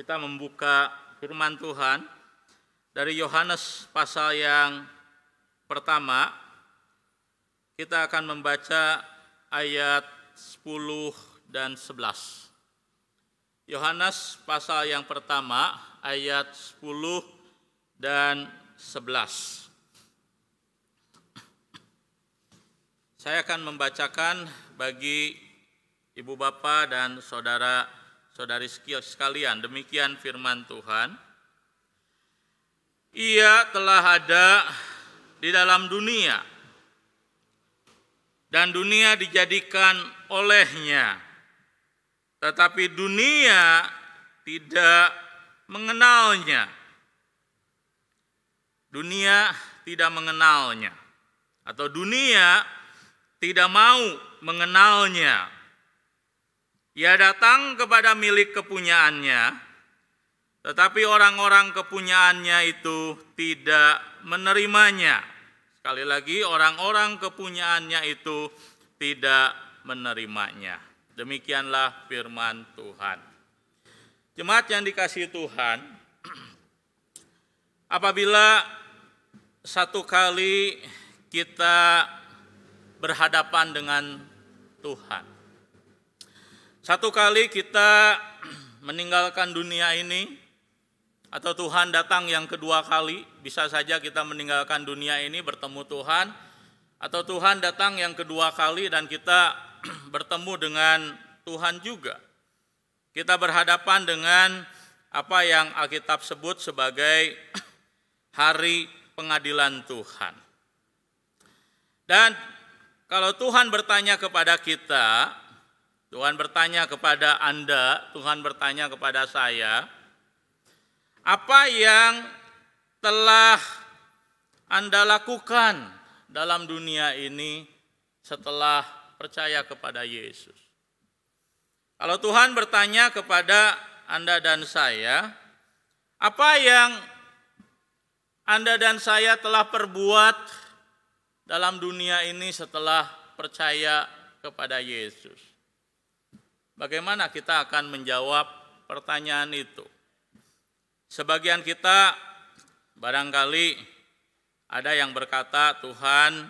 kita membuka firman Tuhan dari Yohanes pasal yang pertama. Kita akan membaca ayat 10 dan 11. Yohanes pasal yang pertama ayat 10 dan 11. Saya akan membacakan bagi ibu bapak dan saudara-saudari sekalian. Demikian firman Tuhan. Ia telah ada di dalam dunia, dan dunia dijadikan olehnya, tetapi dunia tidak mengenalnya. Dunia tidak mengenalnya, atau dunia tidak mau mengenalnya. Ia datang kepada milik kepunyaannya, tetapi orang-orang kepunyaannya itu tidak menerimanya. Sekali lagi, orang-orang kepunyaannya itu tidak menerimanya. Demikianlah firman Tuhan. Jemaat yang dikasihi Tuhan, apabila satu kali kita berhadapan dengan Tuhan, satu kali kita meninggalkan dunia ini, atau Tuhan datang yang kedua kali, bisa saja kita meninggalkan dunia ini bertemu Tuhan, atau Tuhan datang yang kedua kali dan kita bertemu dengan Tuhan juga. Kita berhadapan dengan apa yang Alkitab sebut sebagai hari pengadilan Tuhan. Dan kalau Tuhan bertanya kepada kita, Tuhan bertanya kepada Anda, Tuhan bertanya kepada saya, apa yang telah Anda lakukan dalam dunia ini setelah percaya kepada Yesus? Kalau Tuhan bertanya kepada Anda dan saya, apa yang Anda dan saya telah perbuat dalam dunia ini setelah percaya kepada Yesus? Bagaimana kita akan menjawab pertanyaan itu? Sebagian kita barangkali ada yang berkata, Tuhan,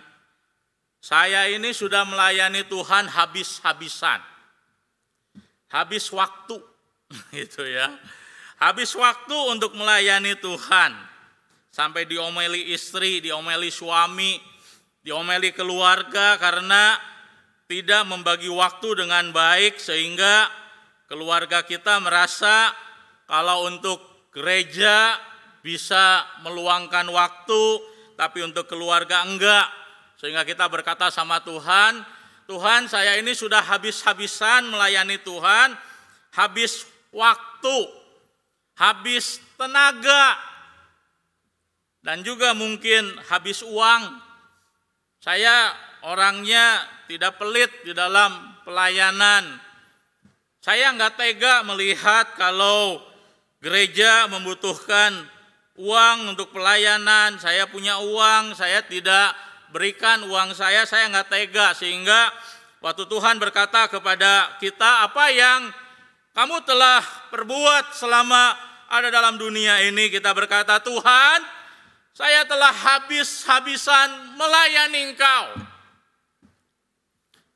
saya ini sudah melayani Tuhan habis-habisan. Habis waktu, gitu ya. Habis waktu untuk melayani Tuhan. Sampai diomeli istri, diomeli suami, diomeli keluarga karena tidak membagi waktu dengan baik, sehingga keluarga kita merasa kalau untuk gereja bisa meluangkan waktu, tapi untuk keluarga enggak. Sehingga kita berkata sama Tuhan, Tuhan, saya ini sudah habis-habisan melayani Tuhan, habis waktu, habis tenaga, dan juga mungkin habis uang. Saya orangnya tidak pelit di dalam pelayanan. Saya enggak tega melihat kalau gereja membutuhkan uang untuk pelayanan, saya punya uang, saya tidak berikan uang saya enggak tega. Sehingga waktu Tuhan berkata kepada kita, apa yang kamu telah perbuat selama ada dalam dunia ini, kita berkata, Tuhan, saya telah habis-habisan melayani Engkau.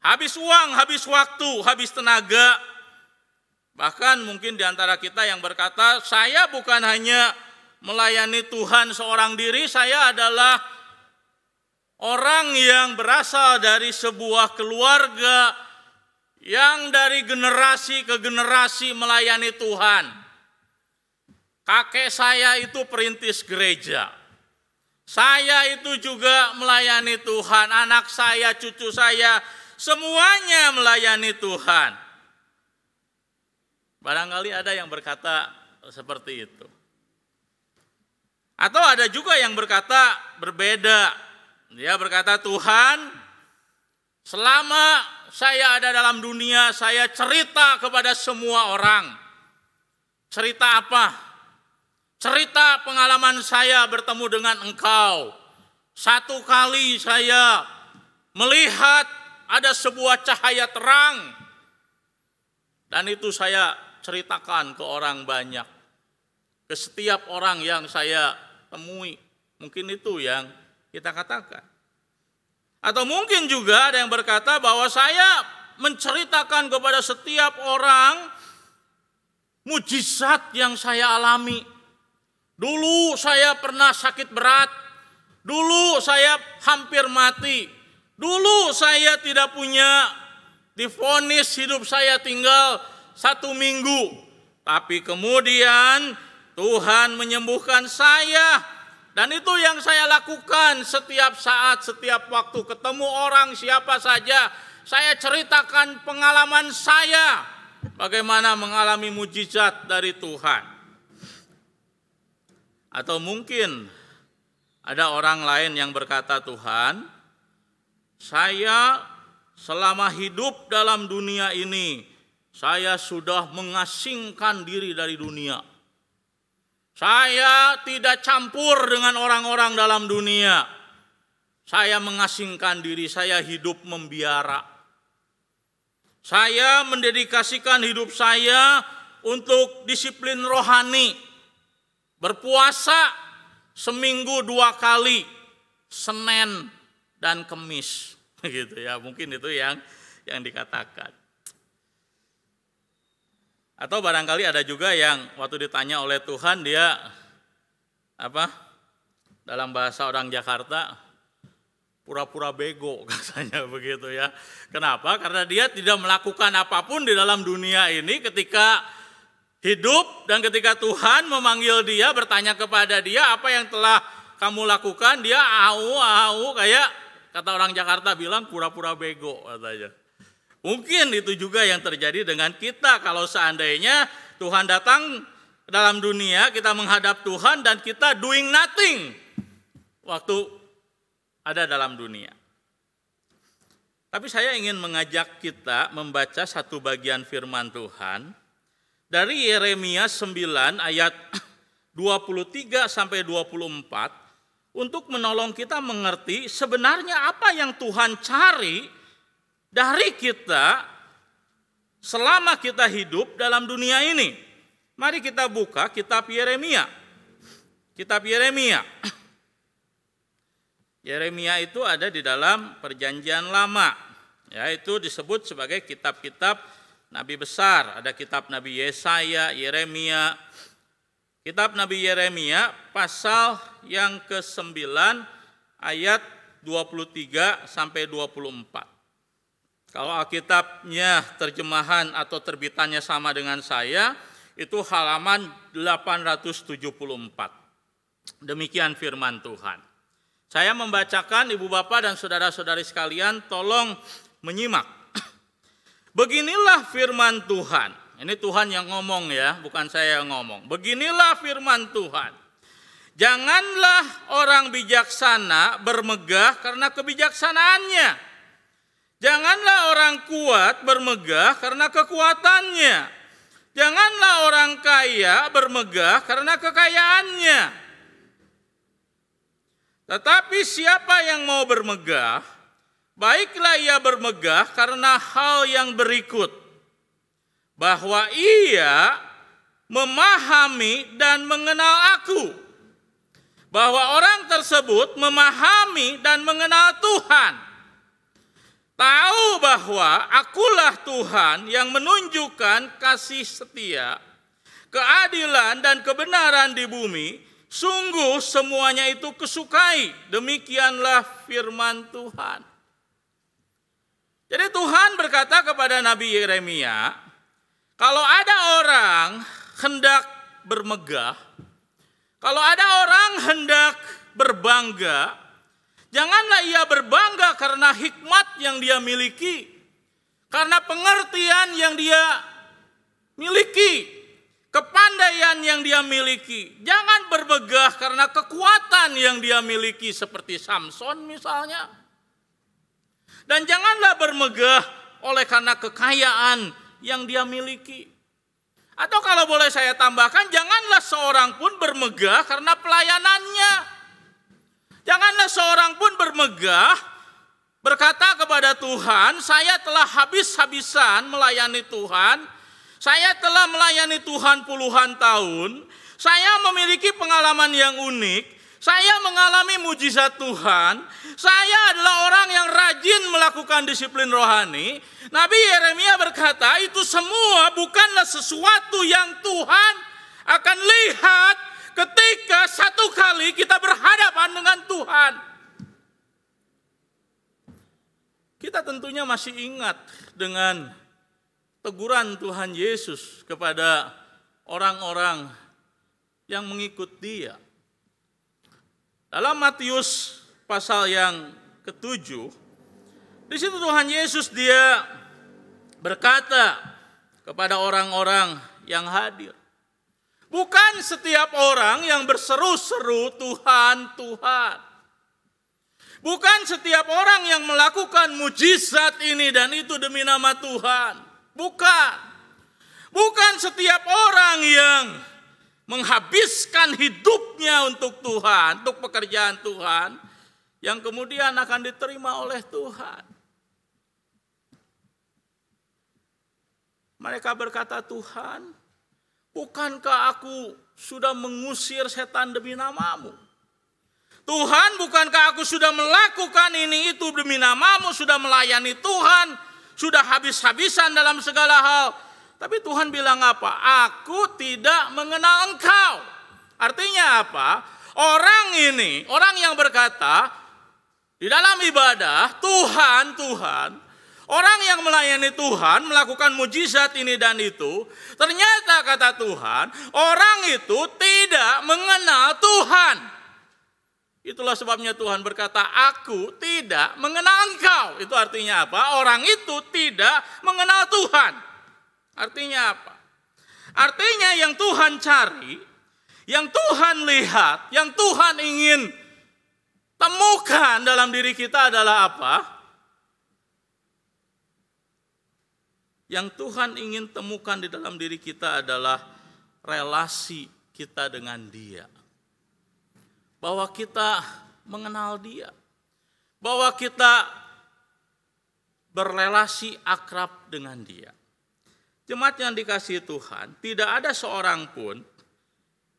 Habis uang, habis waktu, habis tenaga. Bahkan mungkin di antara kita yang berkata, saya bukan hanya melayani Tuhan seorang diri, saya adalah orang yang berasal dari sebuah keluarga yang dari generasi ke generasi melayani Tuhan. Kakek saya itu perintis gereja. Saya itu juga melayani Tuhan, anak saya, cucu saya, semuanya melayani Tuhan. Barangkali ada yang berkata seperti itu. Atau ada juga yang berkata berbeda. Dia berkata, Tuhan, selama saya ada dalam dunia, saya cerita kepada semua orang. Cerita apa? Cerita pengalaman saya bertemu dengan Engkau. Satu kali saya melihat ada sebuah cahaya terang. Dan itu saya ceritakan ke orang banyak. ke setiap orang yang saya temui. Mungkin itu yang kita katakan. Atau mungkin juga ada yang berkata bahwa saya menceritakan kepada setiap orang mujizat yang saya alami. Dulu saya pernah sakit berat. Dulu saya hampir mati. Dulu saya tidak punya, divonis hidup saya tinggal 1 minggu. Tapi kemudian Tuhan menyembuhkan saya. Dan itu yang saya lakukan setiap saat, setiap waktu ketemu orang siapa saja. Saya ceritakan pengalaman saya. Bagaimana mengalami mujizat dari Tuhan. Atau mungkin ada orang lain yang berkata, Tuhan, saya selama hidup dalam dunia ini, saya sudah mengasingkan diri dari dunia. Saya tidak campur dengan orang-orang dalam dunia. Saya mengasingkan diri, saya hidup membiara. Saya mendedikasikan hidup saya untuk disiplin rohani. Berpuasa seminggu 2 kali, Senin dan Kemis. Gitu ya, mungkin itu yang dikatakan. Atau barangkali ada juga yang waktu ditanya oleh Tuhan dia dalam bahasa orang Jakarta pura-pura bego katanya begitu ya. Kenapa? Karena dia tidak melakukan apapun di dalam dunia ini ketika hidup dan ketika Tuhan memanggil dia, bertanya kepada dia apa yang telah kamu lakukan, dia kayak kata orang Jakarta bilang pura-pura bego katanya. Mungkin itu juga yang terjadi dengan kita kalau seandainya Tuhan datang dalam dunia, kita menghadap Tuhan dan kita doing nothing waktu ada dalam dunia. Tapi saya ingin mengajak kita membaca satu bagian firman Tuhan dari Yeremia 9 ayat 23 sampai 24 untuk menolong kita mengerti sebenarnya apa yang Tuhan cari dari kita selama kita hidup dalam dunia ini. Mari kita buka kitab Yeremia. Kitab Yeremia. Yeremia itu ada di dalam Perjanjian Lama. Yaitu disebut sebagai kitab-kitab Nabi besar. Ada kitab Nabi Yesaya, Yeremia. Kitab Nabi Yeremia pasal yang ke-9 ayat 23 sampai 24. Kalau Alkitabnya terjemahan atau terbitannya sama dengan saya, itu halaman 874. Demikian firman Tuhan. Saya membacakan, Ibu Bapak dan saudara-saudari sekalian, tolong menyimak. Beginilah firman Tuhan. Ini Tuhan yang ngomong ya, bukan saya yang ngomong. Beginilah firman Tuhan. Janganlah orang bijaksana bermegah karena kebijaksanaannya. Janganlah orang kuat bermegah karena kekuatannya. Janganlah orang kaya bermegah karena kekayaannya. Tetapi siapa yang mau bermegah, baiklah ia bermegah karena hal yang berikut. Bahwa ia memahami dan mengenal aku. Bahwa orang tersebut memahami dan mengenal Tuhan. Tahu bahwa akulah Tuhan yang menunjukkan kasih setia, keadilan dan kebenaran di bumi, sungguh semuanya itu kusukai. Demikianlah firman Tuhan. Jadi Tuhan berkata kepada Nabi Yeremia, kalau ada orang hendak bermegah, kalau ada orang hendak berbangga, janganlah ia berbangga karena hikmat yang dia miliki, karena pengertian yang dia miliki, kepandaian yang dia miliki. Jangan bermegah karena kekuatan yang dia miliki seperti Samson misalnya. Dan janganlah bermegah oleh karena kekayaan yang dia miliki. Atau kalau boleh saya tambahkan, janganlah seorang pun bermegah karena pelayanannya. Janganlah seorang pun bermegah berkata kepada Tuhan, saya telah habis-habisan melayani Tuhan, saya telah melayani Tuhan puluhan tahun, Saya memiliki pengalaman yang unik. Saya mengalami mujizat Tuhan. Saya adalah orang yang rajin melakukan disiplin rohani. Nabi Yeremia berkata, itu semua bukanlah sesuatu yang Tuhan akan lihat ketika satu kali kita berhadapan dengan Tuhan. Kita tentunya masih ingat dengan teguran Tuhan Yesus kepada orang-orang yang mengikut Dia. Dalam Matius pasal yang ke-7, di situ Tuhan Yesus Dia berkata kepada orang-orang yang hadir, bukan setiap orang yang berseru-seru Tuhan, Tuhan. Bukan setiap orang yang melakukan mujizat ini dan itu demi nama Tuhan. Bukan. Bukan setiap orang yang menghabiskan hidupnya untuk Tuhan, untuk pekerjaan Tuhan, yang kemudian akan diterima oleh Tuhan. Mereka berkata, Tuhan, bukankah aku sudah mengusir setan demi namamu? Tuhan, bukankah aku sudah melakukan ini itu demi namamu, sudah melayani Tuhan, sudah habis-habisan dalam segala hal. Tapi Tuhan bilang apa? Aku tidak mengenal engkau. Artinya apa? Orang ini, orang yang berkata di dalam ibadah, Tuhan, Tuhan. Orang yang melayani Tuhan, melakukan mujizat ini dan itu. Ternyata kata Tuhan, orang itu tidak mengenal Tuhan. Itulah sebabnya Tuhan berkata, aku tidak mengenal engkau. Itu artinya apa? Orang itu tidak mengenal Tuhan. Artinya apa? Artinya yang Tuhan cari, yang Tuhan lihat, yang Tuhan ingin temukan dalam diri kita adalah apa? Yang Tuhan ingin temukan di dalam diri kita adalah relasi kita dengan Dia. Bahwa kita mengenal Dia. Bahwa kita berrelasi akrab dengan Dia. Jemaat yang dikasihi Tuhan, tidak ada seorang pun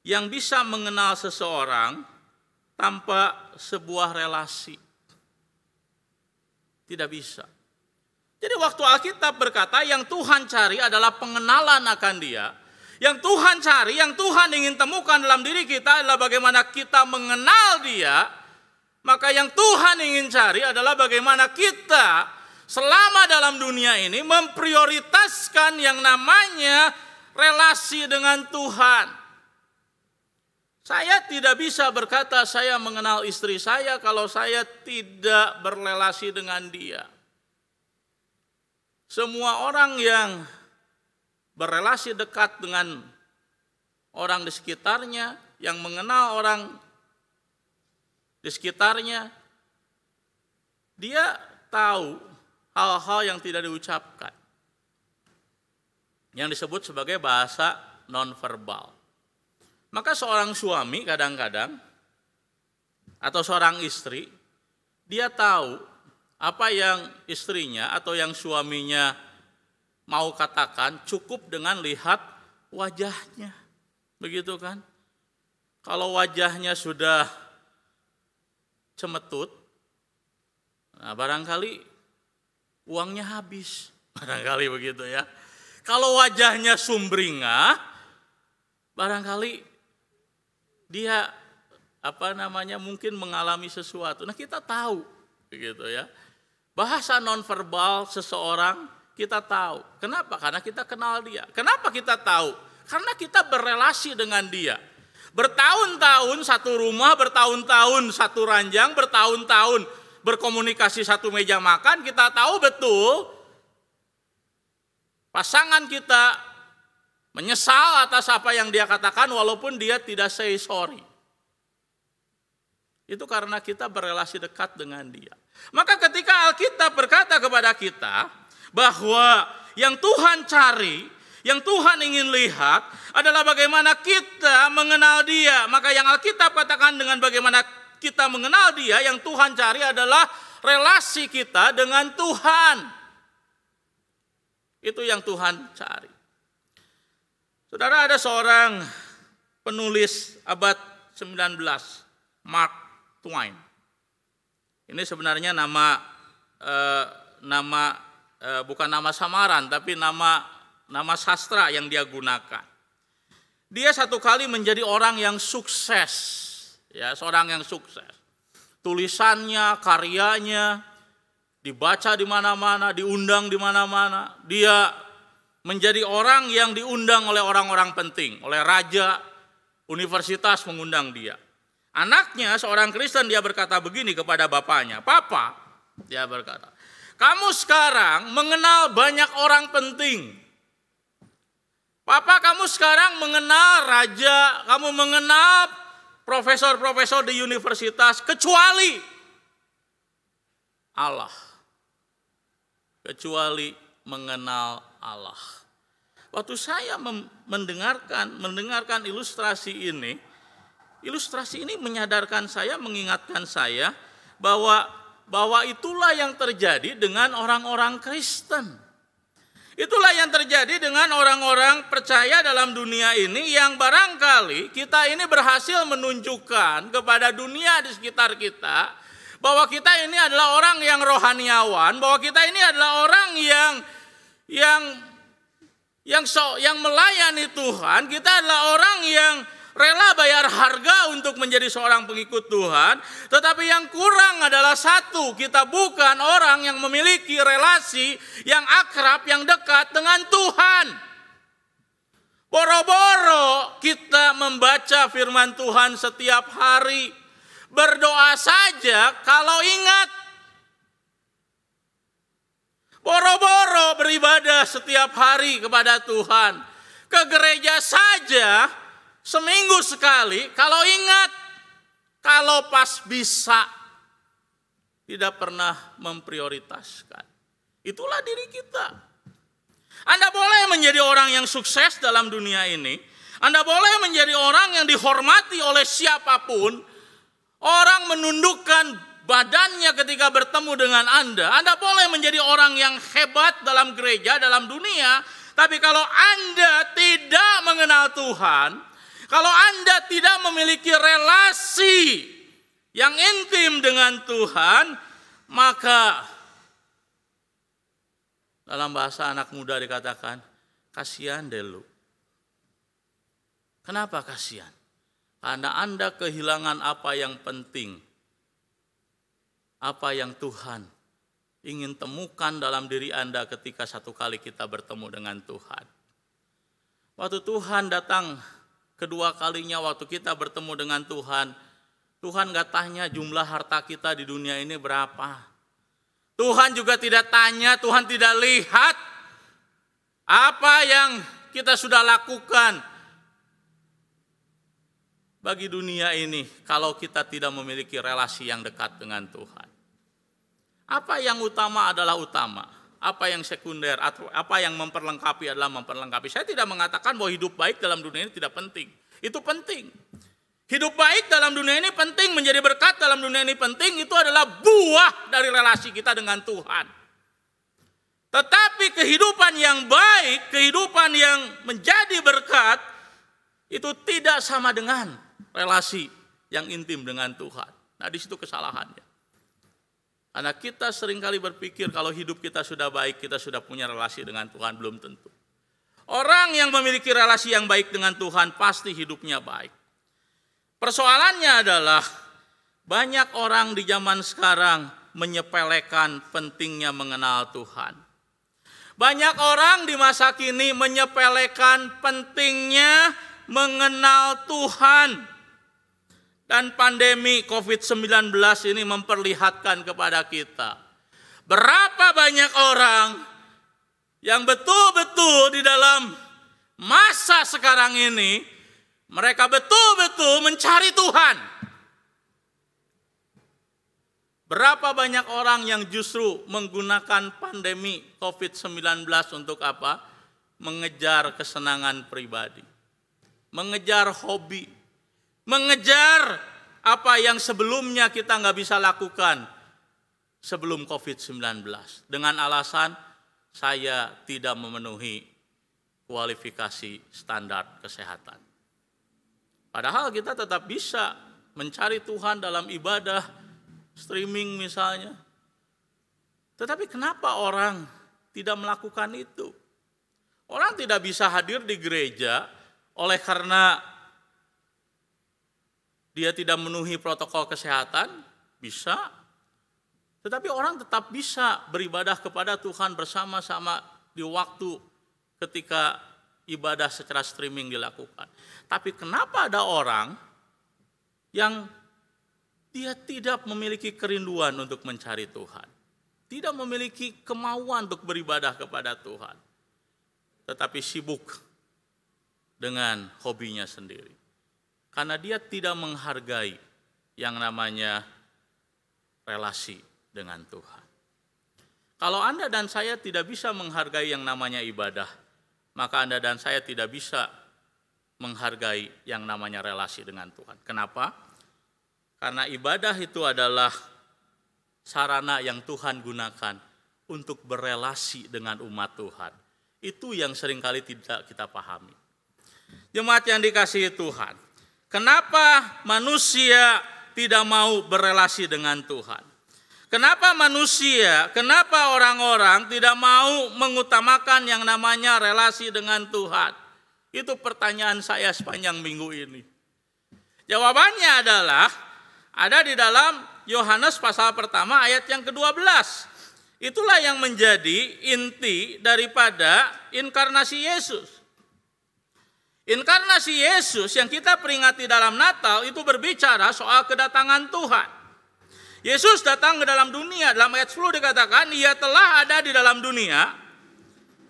yang bisa mengenal seseorang tanpa sebuah relasi. Tidak bisa. Jadi waktu Alkitab berkata yang Tuhan cari adalah pengenalan akan Dia. Yang Tuhan cari, yang Tuhan ingin temukan dalam diri kita adalah bagaimana kita mengenal Dia. Maka yang Tuhan ingin cari adalah bagaimana kita selama dalam dunia ini memprioritaskan yang namanya relasi dengan Tuhan. Saya tidak bisa berkata saya mengenal istri saya kalau saya tidak berrelasi dengan dia. Semua orang yang berrelasi dekat dengan orang di sekitarnya, yang mengenal orang di sekitarnya, dia tahu hal-hal yang tidak diucapkan, yang disebut sebagai bahasa nonverbal. Maka seorang suami kadang-kadang, atau seorang istri, dia tahu apa yang istrinya atau yang suaminya mau katakan cukup dengan lihat wajahnya. Begitu kan? Kalau wajahnya sudah cemetut, nah barangkali uangnya habis, barangkali begitu ya. Kalau wajahnya sumringah, barangkali dia mungkin mengalami sesuatu. Nah kita tahu, begitu ya. Bahasa nonverbal seseorang kita tahu. Kenapa? Karena kita kenal dia. Kenapa kita tahu? Karena kita berrelasi dengan dia. Bertahun-tahun satu rumah, bertahun-tahun satu ranjang, bertahun-tahun berkomunikasi satu meja makan, kita tahu betul pasangan kita menyesal atas apa yang dia katakan walaupun dia tidak say sorry. Itu karena kita berrelasi dekat dengan dia. Maka ketika Alkitab berkata kepada kita bahwa yang Tuhan cari, yang Tuhan ingin lihat adalah bagaimana kita mengenal Dia. Maka yang Alkitab katakan dengan bagaimana kita mengenal Dia, yang Tuhan cari adalah relasi kita dengan Tuhan. Itu yang Tuhan cari. Saudara, ada seorang penulis abad 19, Mark Twain. Ini sebenarnya bukan nama samaran, tapi nama sastra yang dia gunakan. Dia satu kali menjadi orang yang sukses, ya, seorang yang sukses. Tulisannya, karyanya dibaca di mana-mana, diundang di mana-mana. Dia menjadi orang yang diundang oleh orang-orang penting, oleh raja, universitas mengundang dia. Anaknya seorang Kristen, dia berkata begini kepada bapaknya, "Papa," dia berkata, "kamu sekarang mengenal banyak orang penting. Papa, kamu sekarang mengenal raja, kamu mengenal profesor-profesor di universitas, kecuali Allah. Kecuali mengenal Allah." Waktu saya mendengarkan ilustrasi ini menyadarkan saya, mengingatkan saya bahwa itulah yang terjadi dengan orang-orang Kristen. Itulah yang terjadi dengan orang-orang percaya dalam dunia ini yang barangkali kita ini berhasil menunjukkan kepada dunia di sekitar kita bahwa kita ini adalah orang yang rohaniawan, bahwa kita ini adalah orang yang melayani Tuhan, kita adalah orang yang rela bayar harga untuk menjadi seorang pengikut Tuhan. Tetapi yang kurang adalah satu, kita bukan orang yang memiliki relasi yang akrab, yang dekat dengan Tuhan. Boro-boro kita membaca firman Tuhan setiap hari, berdoa saja kalau ingat. Boro-boro beribadah setiap hari kepada Tuhan, ke gereja saja seminggu sekali kalau ingat, kalau pas bisa, tidak pernah memprioritaskan. Itulah diri kita. Anda boleh menjadi orang yang sukses dalam dunia ini, Anda boleh menjadi orang yang dihormati oleh siapapun, orang menundukkan badannya ketika bertemu dengan Anda boleh menjadi orang yang hebat dalam gereja, dalam dunia, tapi kalau Anda tidak mengenal Tuhan, kalau Anda tidak memiliki relasi yang intim dengan Tuhan, maka dalam bahasa anak muda dikatakan, kasihan deh lu. Kenapa kasihan? Karena Anda kehilangan apa yang penting, apa yang Tuhan ingin temukan dalam diri Anda ketika satu kali kita bertemu dengan Tuhan. Waktu Tuhan datang kedua kalinya, waktu kita bertemu dengan Tuhan, Tuhan gak tanya jumlah harta kita di dunia ini berapa. Tuhan juga tidak tanya, Tuhan tidak lihat apa yang kita sudah lakukan bagi dunia ini kalau kita tidak memiliki relasi yang dekat dengan Tuhan. Apa yang utama adalah utama, apa yang sekunder atau apa yang memperlengkapi adalah memperlengkapi. Saya tidak mengatakan bahwa hidup baik dalam dunia ini tidak penting. Itu penting. Hidup baik dalam dunia ini penting, menjadi berkat dalam dunia ini penting, itu adalah buah dari relasi kita dengan Tuhan. Tetapi kehidupan yang baik, kehidupan yang menjadi berkat, itu tidak sama dengan relasi yang intim dengan Tuhan. Nah, di situ kesalahannya. Karena kita seringkali berpikir kalau hidup kita sudah baik, kita sudah punya relasi dengan Tuhan, belum tentu. Orang yang memiliki relasi yang baik dengan Tuhan pasti hidupnya baik. Persoalannya adalah banyak orang di zaman sekarang menyepelekan pentingnya mengenal Tuhan. Banyak orang di masa kini menyepelekan pentingnya mengenal Tuhan. Dan pandemi COVID-19 ini memperlihatkan kepada kita berapa banyak orang yang betul-betul di dalam masa sekarang ini mereka betul-betul mencari Tuhan. Berapa banyak orang yang justru menggunakan pandemi COVID-19 untuk apa? Mengejar kesenangan pribadi, mengejar hobi, mengejar apa yang sebelumnya kita nggak bisa lakukan sebelum COVID-19. Dengan alasan saya tidak memenuhi kualifikasi standar kesehatan. Padahal kita tetap bisa mencari Tuhan dalam ibadah, streaming misalnya. Tetapi kenapa orang tidak melakukan itu? Orang tidak bisa hadir di gereja oleh karena dia tidak memenuhi protokol kesehatan, bisa. Tetapi orang tetap bisa beribadah kepada Tuhan bersama-sama di waktu ketika ibadah secara streaming dilakukan. Tapi kenapa ada orang yang dia tidak memiliki kerinduan untuk mencari Tuhan, tidak memiliki kemauan untuk beribadah kepada Tuhan, tetapi sibuk dengan hobinya sendiri? Karena dia tidak menghargai yang namanya relasi dengan Tuhan. Kalau Anda dan saya tidak bisa menghargai yang namanya ibadah, maka Anda dan saya tidak bisa menghargai yang namanya relasi dengan Tuhan. Kenapa? Karena ibadah itu adalah sarana yang Tuhan gunakan untuk berelasi dengan umat Tuhan. Itu yang seringkali tidak kita pahami. Jemaat yang dikasihi Tuhan, kenapa manusia tidak mau berelasi dengan Tuhan? Kenapa orang-orang tidak mau mengutamakan yang namanya relasi dengan Tuhan? Itu pertanyaan saya sepanjang minggu ini. Jawabannya adalah ada di dalam Yohanes pasal pertama ayat yang ke-12. Itulah yang menjadi inti daripada inkarnasi Yesus. Inkarnasi Yesus yang kita peringati dalam Natal itu berbicara soal kedatangan Tuhan. Yesus datang ke dalam dunia. Dalam ayat 10 dikatakan, Ia telah ada di dalam dunia,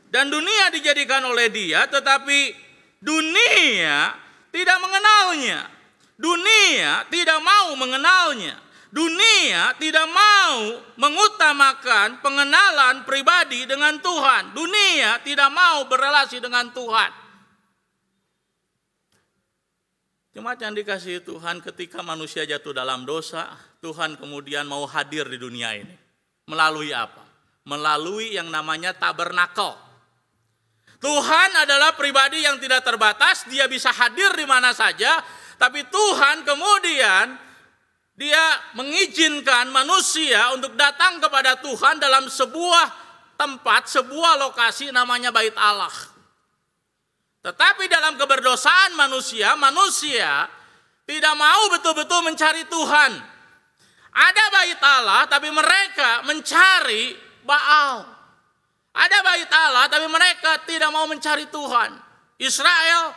dan dunia dijadikan oleh Dia, tetapi dunia tidak mengenalnya. Dunia tidak mau mengenalnya. Dunia tidak mau mengutamakan pengenalan pribadi dengan Tuhan. Dunia tidak mau berelasi dengan Tuhan. Jemaat yang dikasihi Tuhan, ketika manusia jatuh dalam dosa, Tuhan kemudian mau hadir di dunia ini. Melalui apa? Melalui yang namanya tabernakel. Tuhan adalah pribadi yang tidak terbatas, dia bisa hadir di mana saja, tapi Tuhan kemudian dia mengizinkan manusia untuk datang kepada Tuhan dalam sebuah tempat, sebuah lokasi namanya Bait Allah. Tetapi dalam keberdosaan manusia tidak mau betul-betul mencari Tuhan. Ada Bait Allah, tapi mereka mencari Baal. Ada Bait Allah, tapi mereka tidak mau mencari Tuhan. Israel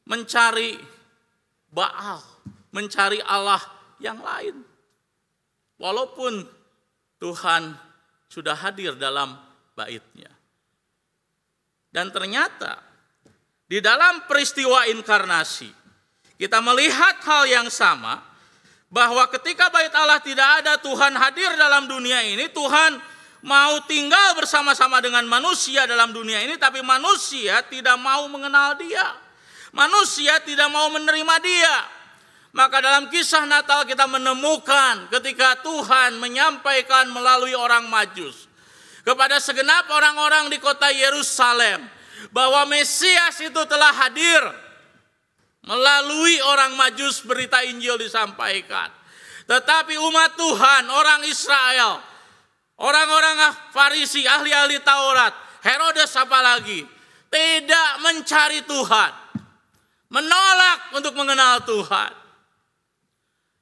mencari Baal, mencari Allah yang lain. Walaupun Tuhan sudah hadir dalam Bait-Nya. Dan ternyata di dalam peristiwa inkarnasi, kita melihat hal yang sama, bahwa ketika Bait Allah tidak ada, Tuhan hadir dalam dunia ini, Tuhan mau tinggal bersama-sama dengan manusia dalam dunia ini, tapi manusia tidak mau mengenal Dia. Manusia tidak mau menerima Dia. Maka dalam kisah Natal kita menemukan ketika Tuhan menyampaikan melalui orang Majus kepada segenap orang-orang di kota Yerusalem, bahwa Mesias itu telah hadir. Melalui orang Majus berita Injil disampaikan. Tetapi umat Tuhan, orang Israel, orang-orang Farisi, ahli-ahli Taurat, Herodes apalagi, tidak mencari Tuhan. Menolak untuk mengenal Tuhan.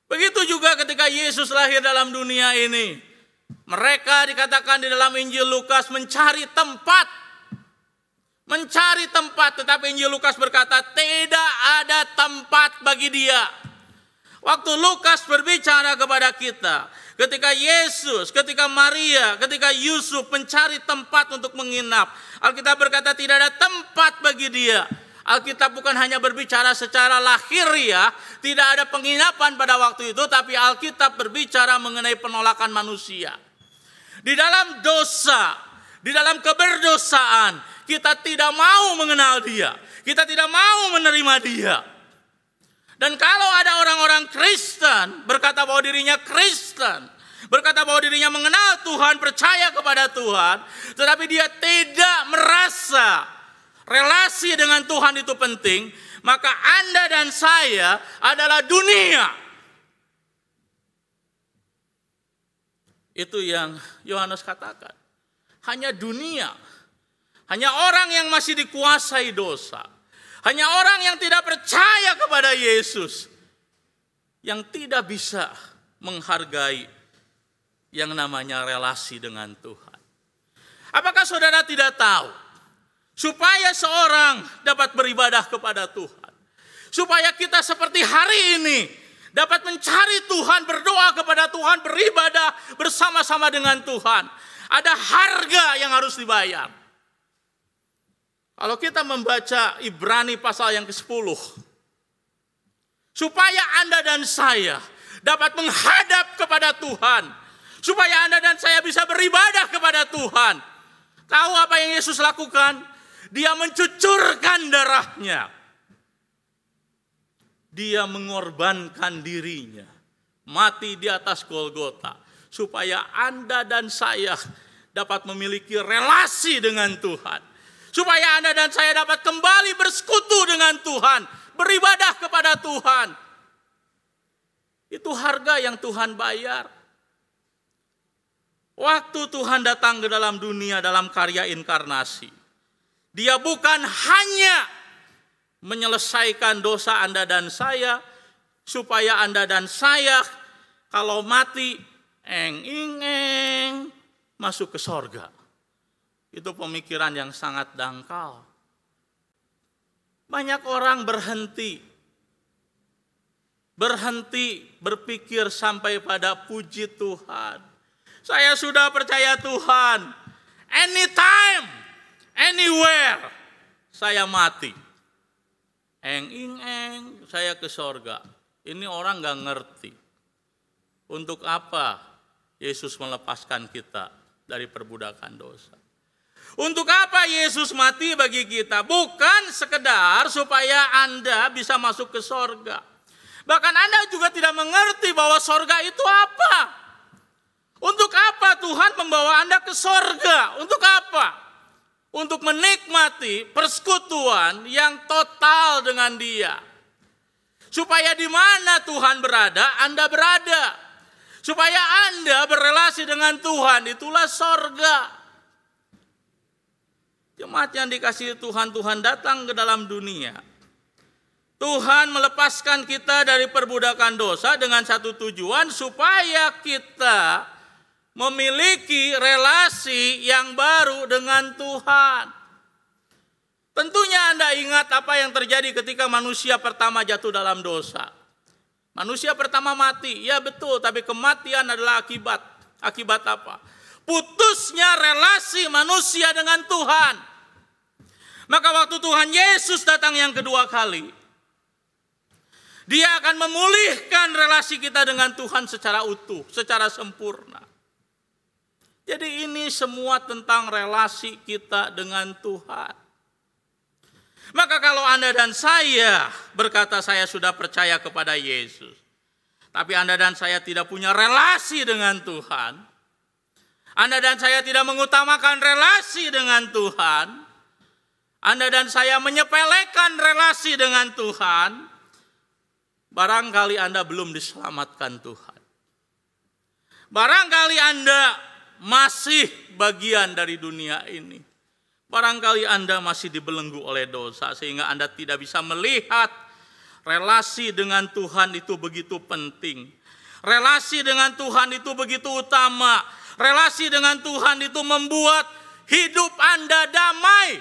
Begitu juga ketika Yesus lahir dalam dunia ini. Mereka dikatakan di dalam Injil Lukas mencari tempat. Mencari tempat, tetapi Injil Lukas berkata tidak ada tempat bagi Dia. Waktu Lukas berbicara kepada kita, ketika Yesus, ketika Maria, ketika Yusuf mencari tempat untuk menginap, Alkitab berkata tidak ada tempat bagi Dia. Alkitab bukan hanya berbicara secara lahiriah, tidak ada penginapan pada waktu itu, tapi Alkitab berbicara mengenai penolakan manusia. Di dalam dosa, di dalam keberdosaan, kita tidak mau mengenal Dia. Kita tidak mau menerima Dia. Dan kalau ada orang-orang Kristen berkata bahwa dirinya Kristen, berkata bahwa dirinya mengenal Tuhan, percaya kepada Tuhan, tetapi dia tidak merasa relasi dengan Tuhan itu penting, maka Anda dan saya adalah dunia. Itu yang Yohanes katakan. Hanya dunia. Hanya orang yang masih dikuasai dosa. Hanya orang yang tidak percaya kepada Yesus. Yang tidak bisa menghargai yang namanya relasi dengan Tuhan. Apakah saudara tidak tahu? Supaya seorang dapat beribadah kepada Tuhan. Supaya kita seperti hari ini dapat mencari Tuhan, berdoa kepada Tuhan, beribadah bersama-sama dengan Tuhan. Ada harga yang harus dibayar. Kalau kita membaca Ibrani pasal yang ke-10. Supaya Anda dan saya dapat menghadap kepada Tuhan. Supaya Anda dan saya bisa beribadah kepada Tuhan. Tahu apa yang Yesus lakukan? Dia mencucurkan darahnya. Dia mengorbankan dirinya, mati di atas Golgota, supaya Anda dan saya dapat memiliki relasi dengan Tuhan. Supaya Anda dan saya dapat kembali bersekutu dengan Tuhan, beribadah kepada Tuhan. Itu harga yang Tuhan bayar. Waktu Tuhan datang ke dalam dunia dalam karya inkarnasi, Dia bukan hanya menyelesaikan dosa Anda dan saya, supaya Anda dan saya kalau mati masuk ke sorga. Itu pemikiran yang sangat dangkal. Banyak orang berhenti berpikir sampai pada puji Tuhan. Saya sudah percaya Tuhan. Anytime, anywhere, saya mati. Saya ke sorga. Ini orang gak ngerti. Untuk apa Yesus melepaskan kita dari perbudakan dosa? Untuk apa Yesus mati bagi kita? Bukan sekedar supaya Anda bisa masuk ke sorga. Bahkan Anda juga tidak mengerti bahwa sorga itu apa. Untuk apa Tuhan membawa Anda ke sorga? Untuk apa? Untuk menikmati persekutuan yang total dengan Dia. Supaya di mana Tuhan berada, Anda berada. Supaya Anda berrelasi dengan Tuhan, itulah sorga. Jemaat yang dikasihi Tuhan, Tuhan datang ke dalam dunia. Tuhan melepaskan kita dari perbudakan dosa dengan satu tujuan, supaya kita memiliki relasi yang baru dengan Tuhan. Tentunya Anda ingat apa yang terjadi ketika manusia pertama jatuh dalam dosa. Manusia pertama mati, ya betul, tapi kematian adalah akibat. Akibat apa? Putusnya relasi manusia dengan Tuhan. Maka waktu Tuhan Yesus datang yang kedua kali, Dia akan memulihkan relasi kita dengan Tuhan secara utuh, secara sempurna. Jadi ini semua tentang relasi kita dengan Tuhan. Maka kalau Anda dan saya berkata saya sudah percaya kepada Yesus, tapi Anda dan saya tidak punya relasi dengan Tuhan, Anda dan saya tidak mengutamakan relasi dengan Tuhan, Anda dan saya menyepelekan relasi dengan Tuhan, barangkali Anda belum diselamatkan Tuhan. Barangkali Anda masih bagian dari dunia ini. Barangkali Anda masih dibelenggu oleh dosa sehingga Anda tidak bisa melihat relasi dengan Tuhan itu begitu penting. Relasi dengan Tuhan itu begitu utama. Relasi dengan Tuhan itu membuat hidup Anda damai.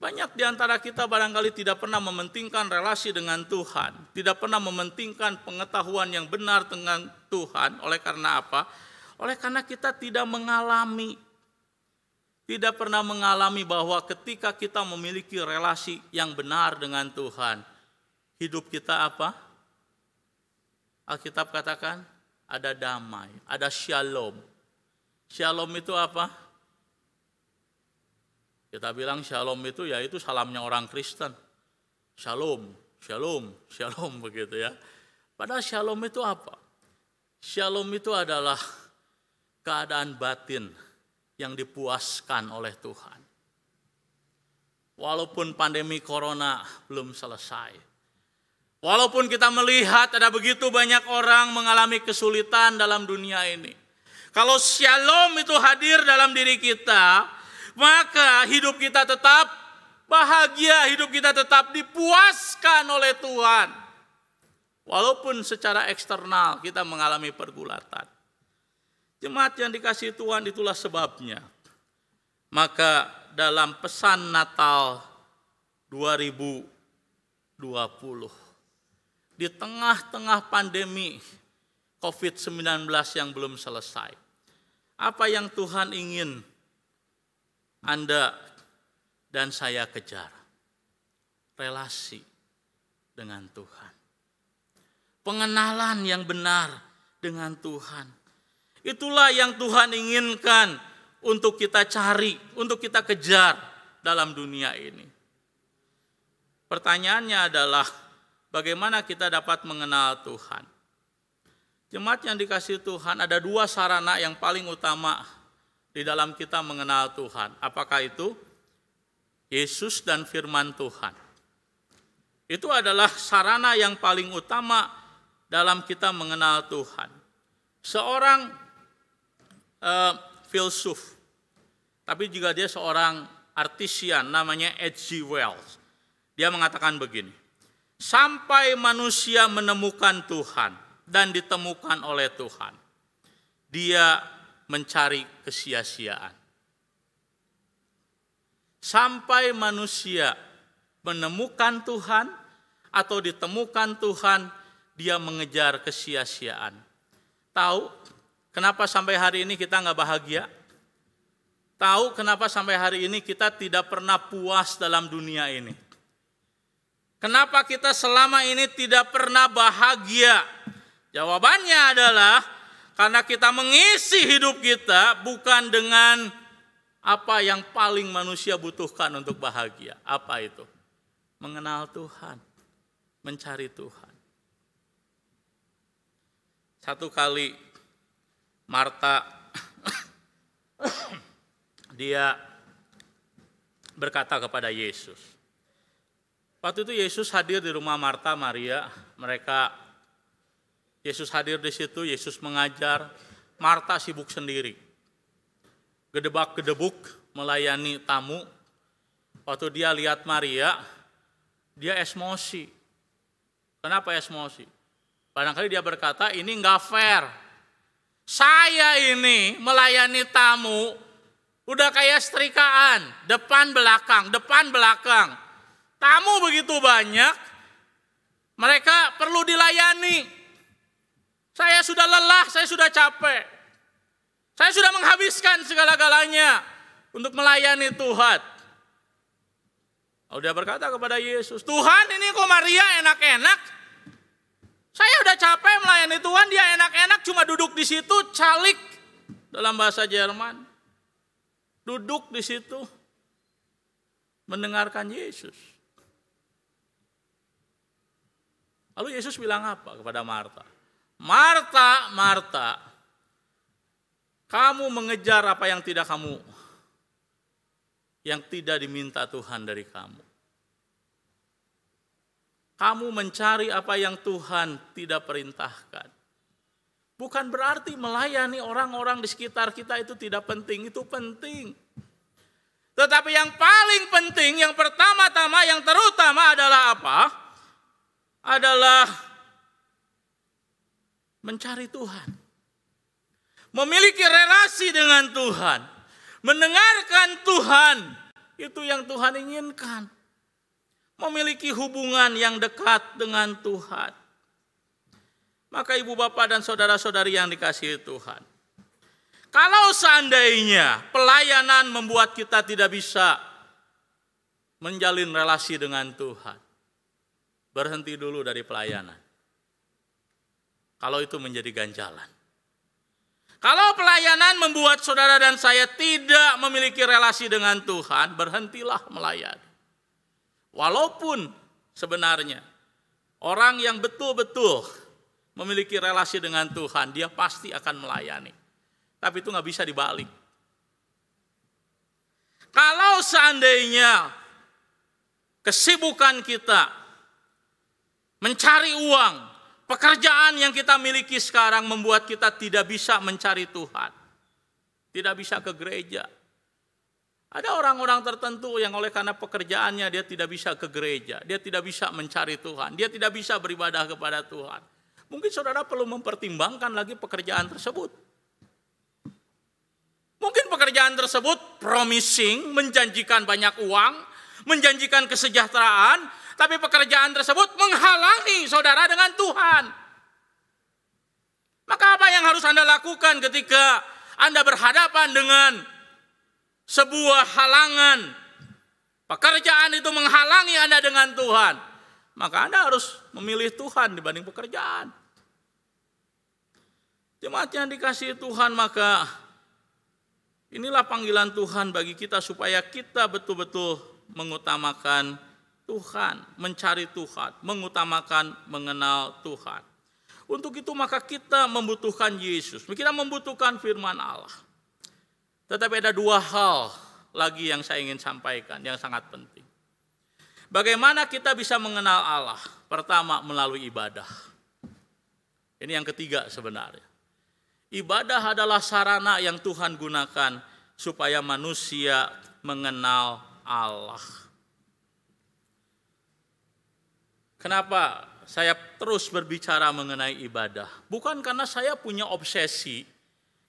Banyak di antara kita barangkali tidak pernah mementingkan relasi dengan Tuhan. Tidak pernah mementingkan pengetahuan yang benar dengan Tuhan. Oleh karena apa? Oleh karena kita tidak mengalami. Tidak pernah mengalami bahwa ketika kita memiliki relasi yang benar dengan Tuhan, hidup kita apa? Alkitab katakan ada damai, ada shalom. Shalom itu apa? Kita bilang shalom itu yaitu salamnya orang Kristen. Shalom, shalom, shalom begitu ya. Padahal shalom itu apa? Shalom itu adalah keadaan batin yang dipuaskan oleh Tuhan. Walaupun pandemi corona belum selesai. Walaupun kita melihat ada begitu banyak orang mengalami kesulitan dalam dunia ini. Kalau shalom itu hadir dalam diri kita, maka hidup kita tetap bahagia, hidup kita tetap dipuaskan oleh Tuhan. Walaupun secara eksternal kita mengalami pergulatan. Jemaat yang dikasihi Tuhan, itulah sebabnya. Maka dalam pesan Natal 2020, di tengah-tengah pandemi COVID-19 yang belum selesai, apa yang Tuhan ingin Anda dan saya kejar? Relasi dengan Tuhan. Pengenalan yang benar dengan Tuhan. Itulah yang Tuhan inginkan untuk kita cari, untuk kita kejar dalam dunia ini. Pertanyaannya adalah, bagaimana kita dapat mengenal Tuhan? Jemaat yang dikasihi Tuhan, ada dua sarana yang paling utama di dalam kita mengenal Tuhan. Apakah itu? Yesus dan firman Tuhan. Itu adalah sarana yang paling utama dalam kita mengenal Tuhan. Seorang filsuf, tapi juga dia seorang artisian, namanya H.G. Wells. Dia mengatakan begini, sampai manusia menemukan Tuhan dan ditemukan oleh Tuhan, dia mencari kesia-siaan. Sampai manusia menemukan Tuhan atau ditemukan Tuhan, dia mengejar kesia-siaan. Tahu kenapa sampai hari ini kita nggak bahagia? Tahu kenapa sampai hari ini kita tidak pernah puas dalam dunia ini? Kenapa kita selama ini tidak pernah bahagia? Jawabannya adalah karena kita mengisi hidup kita bukan dengan apa yang paling manusia butuhkan untuk bahagia. Apa itu? Mengenal Tuhan, mencari Tuhan. Satu kali Marta dia berkata kepada Yesus. Waktu itu Yesus hadir di rumah Marta, Maria. Yesus hadir di situ, Yesus mengajar. Marta sibuk sendiri. Gedebak-gedebuk melayani tamu. Waktu dia lihat Maria, dia emosi. Kenapa emosi? Barangkali dia berkata, ini enggak fair. Saya ini melayani tamu, udah kayak setrikaan, depan belakang. Tamu begitu banyak, mereka perlu dilayani. Saya sudah lelah, saya sudah capek. Saya sudah menghabiskan segala-galanya untuk melayani Tuhan. Lalu dia berkata kepada Yesus, Tuhan ini kok Maria enak-enak? Saya udah capek melayani Tuhan, dia enak-enak cuma duduk di situ, calik dalam bahasa Jerman. Duduk di situ mendengarkan Yesus. Lalu Yesus bilang apa kepada Marta? Marta, Marta, kamu mengejar apa yang tidak diminta Tuhan dari kamu. Kamu mencari apa yang Tuhan tidak perintahkan. Bukan berarti melayani orang-orang di sekitar kita itu tidak penting, itu penting. Tetapi yang paling penting, yang pertama-tama, yang terutama adalah apa? Adalah mencari Tuhan. Memiliki relasi dengan Tuhan. Mendengarkan Tuhan. Itu yang Tuhan inginkan. Memiliki hubungan yang dekat dengan Tuhan. Maka ibu bapak dan saudara-saudari yang dikasihi Tuhan. Kalau seandainya pelayanan membuat kita tidak bisa menjalin relasi dengan Tuhan, berhenti dulu dari pelayanan. Kalau itu menjadi ganjalan. Kalau pelayanan membuat saudara dan saya tidak memiliki relasi dengan Tuhan, berhentilah melayani. Walaupun sebenarnya orang yang betul-betul memiliki relasi dengan Tuhan, dia pasti akan melayani. Tapi itu nggak bisa dibalik. Kalau seandainya kesibukan kita mencari uang, pekerjaan yang kita miliki sekarang membuat kita tidak bisa mencari Tuhan. Tidak bisa ke gereja. Ada orang-orang tertentu yang oleh karena pekerjaannya dia tidak bisa ke gereja. Dia tidak bisa mencari Tuhan. Dia tidak bisa beribadah kepada Tuhan. Mungkin saudara perlu mempertimbangkan lagi pekerjaan tersebut. Mungkin pekerjaan tersebut promising, menjanjikan banyak uang, menjanjikan kesejahteraan, tapi pekerjaan tersebut menghalangi saudara dengan Tuhan. Maka apa yang harus Anda lakukan ketika Anda berhadapan dengan sebuah halangan? Pekerjaan itu menghalangi Anda dengan Tuhan. Maka Anda harus memilih Tuhan dibanding pekerjaan. Jemaat yang dikasihi Tuhan, maka inilah panggilan Tuhan bagi kita supaya kita betul-betul mengutamakan Tuhan, mencari Tuhan, mengutamakan mengenal Tuhan. Untuk itu maka kita membutuhkan Yesus, kita membutuhkan firman Allah. Tetapi ada dua hal lagi yang saya ingin sampaikan yang sangat penting. Bagaimana kita bisa mengenal Allah? Pertama, melalui ibadah. Ini yang ketiga sebenarnya. Ibadah adalah sarana yang Tuhan gunakan supaya manusia mengenal Allah. Kenapa saya terus berbicara mengenai ibadah? Bukan karena saya punya obsesi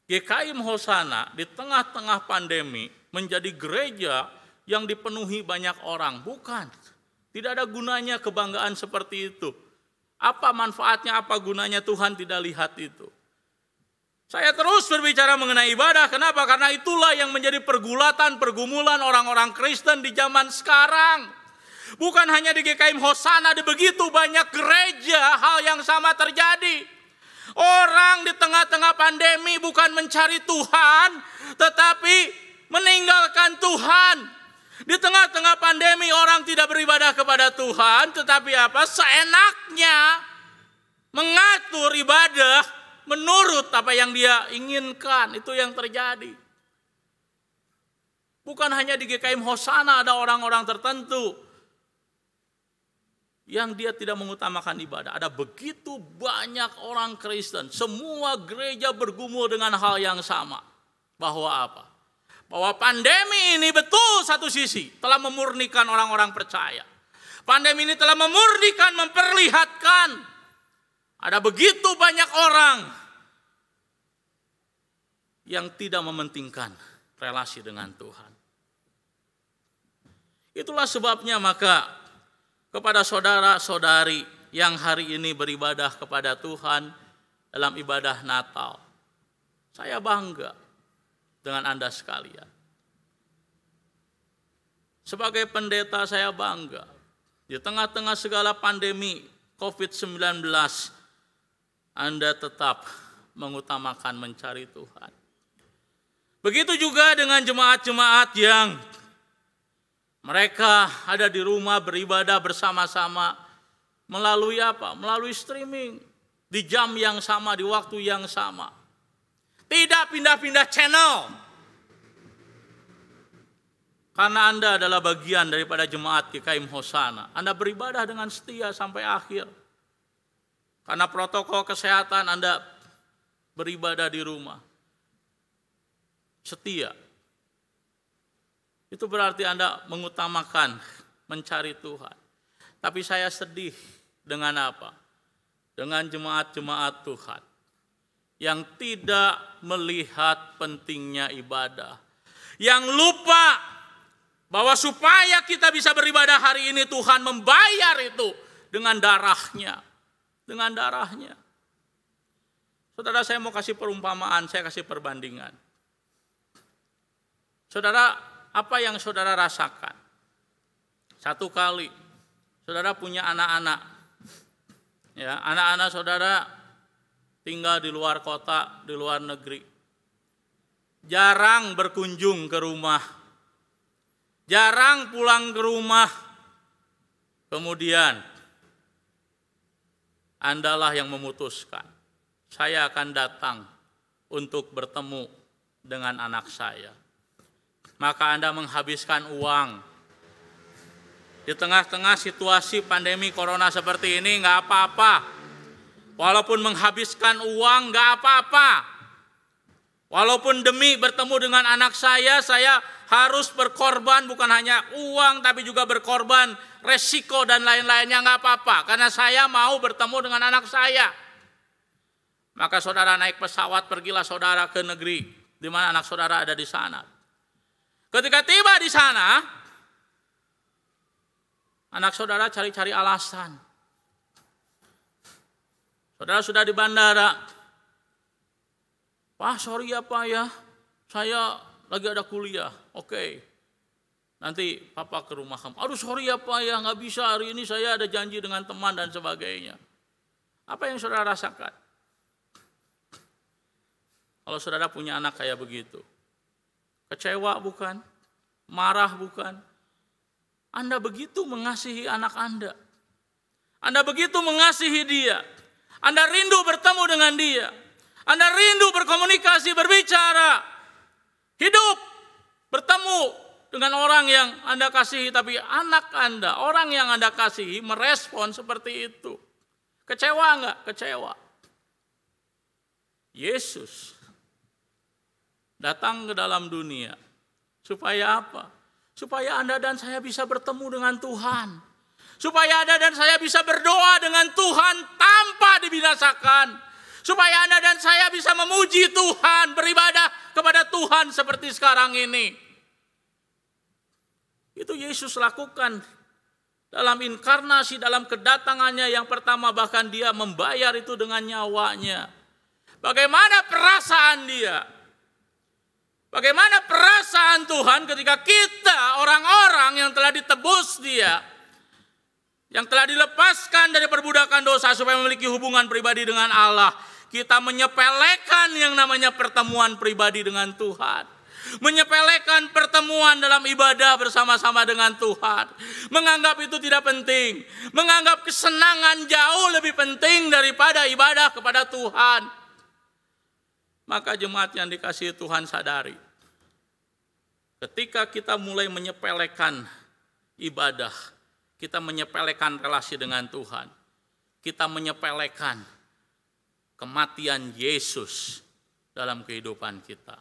GKI Hosana di tengah-tengah pandemi menjadi gereja yang dipenuhi banyak orang. Bukan. Tidak ada gunanya kebanggaan seperti itu. Apa manfaatnya, apa gunanya Tuhan tidak lihat itu. Saya terus berbicara mengenai ibadah. Kenapa? Karena itulah yang menjadi pergumulan orang-orang Kristen di zaman sekarang. Bukan hanya di GKI Hosana, di begitu banyak gereja hal yang sama terjadi. Orang di tengah-tengah pandemi bukan mencari Tuhan, tetapi meninggalkan Tuhan. Di tengah-tengah pandemi orang tidak beribadah kepada Tuhan, tetapi apa? Seenaknya mengatur ibadah menurut apa yang dia inginkan. Itu yang terjadi. Bukan hanya di GKI Hosana ada orang-orang tertentu yang dia tidak mengutamakan ibadah. Ada begitu banyak orang Kristen. Semua gereja bergumul dengan hal yang sama. Bahwa apa? Bahwa pandemi ini betul satu sisi telah memurnikan orang-orang percaya. Pandemi ini telah memurnikan, memperlihatkan ada begitu banyak orang yang tidak mementingkan relasi dengan Tuhan. Itulah sebabnya maka kepada saudara-saudari yang hari ini beribadah kepada Tuhan dalam ibadah Natal, saya bangga dengan Anda sekalian. Sebagai pendeta saya bangga. Di tengah-tengah segala pandemi COVID-19, Anda tetap mengutamakan mencari Tuhan. Begitu juga dengan jemaat-jemaat yang mereka ada di rumah beribadah bersama-sama melalui apa? Melalui streaming. Di jam yang sama, di waktu yang sama. Tidak pindah-pindah channel. Karena Anda adalah bagian daripada jemaat GKI Hosana. Anda beribadah dengan setia sampai akhir. Karena protokol kesehatan Anda beribadah di rumah. Setia. Itu berarti Anda mengutamakan mencari Tuhan. Tapi saya sedih dengan apa? Dengan jemaat-jemaat Tuhan yang tidak melihat pentingnya ibadah. Yang lupa bahwa supaya kita bisa beribadah hari ini Tuhan membayar itu dengan darahnya. Dengan darahnya. Saudara, saya mau kasih perumpamaan, saya kasih perbandingan. Saudara, apa yang saudara rasakan? Satu kali saudara punya anak-anak. Ya, anak-anak saudara tinggal di luar kota, di luar negeri. Jarang berkunjung ke rumah. Jarang pulang ke rumah. Kemudian Andalah yang memutuskan, saya akan datang untuk bertemu dengan anak saya. Maka Anda menghabiskan uang, Di tengah-tengah situasi pandemi corona seperti ini nggak apa-apa. Walaupun menghabiskan uang nggak apa-apa. Walaupun demi bertemu dengan anak saya harus berkorban bukan hanya uang tapi juga berkorban resiko dan lain-lainnya, nggak apa-apa. Karena saya mau bertemu dengan anak saya. Maka saudara naik pesawat, pergilah saudara ke negeri di mana anak saudara ada di sana. Ketika tiba di sana, anak saudara cari-cari alasan. Saudara sudah di bandara. Pak, sorry ya Pak ya, saya lagi ada kuliah. Oke, nanti Papa ke rumah kamu. Aduh sorry ya Pak ya, nggak bisa hari ini, saya ada janji dengan teman dan sebagainya. Apa yang saudara rasakan? Kalau saudara punya anak kayak begitu, kecewa bukan? Marah bukan? Anda begitu mengasihi anak Anda. Anda begitu mengasihi dia. Anda rindu bertemu dengan dia. Anda rindu berkomunikasi, berbicara. Hidup, bertemu dengan orang yang Anda kasihi. Tapi anak Anda, orang yang Anda kasihi merespon seperti itu. Kecewa enggak? Kecewa. Yesus datang ke dalam dunia. Supaya apa? Supaya Anda dan saya bisa bertemu dengan Tuhan. Supaya Anda dan saya bisa berdoa dengan Tuhan tanpa dibinasakan. Supaya Anda dan saya bisa memuji Tuhan, beribadah kepada Tuhan seperti sekarang ini. Itu Yesus lakukan dalam inkarnasi, dalam kedatangannya yang pertama, bahkan dia membayar itu dengan nyawanya. Bagaimana perasaan dia? Bagaimana perasaan Tuhan ketika kita, orang-orang yang telah ditebus dia, yang telah dilepaskan dari perbudakan dosa supaya memiliki hubungan pribadi dengan Allah, kita menyepelekan yang namanya pertemuan pribadi dengan Tuhan. Menyepelekan pertemuan dalam ibadah bersama-sama dengan Tuhan. Menganggap itu tidak penting. Menganggap kesenangan jauh lebih penting daripada ibadah kepada Tuhan. Maka jemaat yang dikasihi Tuhan sadari, ketika kita mulai menyepelekan ibadah, kita menyepelekan relasi dengan Tuhan, kita menyepelekan kematian Yesus dalam kehidupan kita,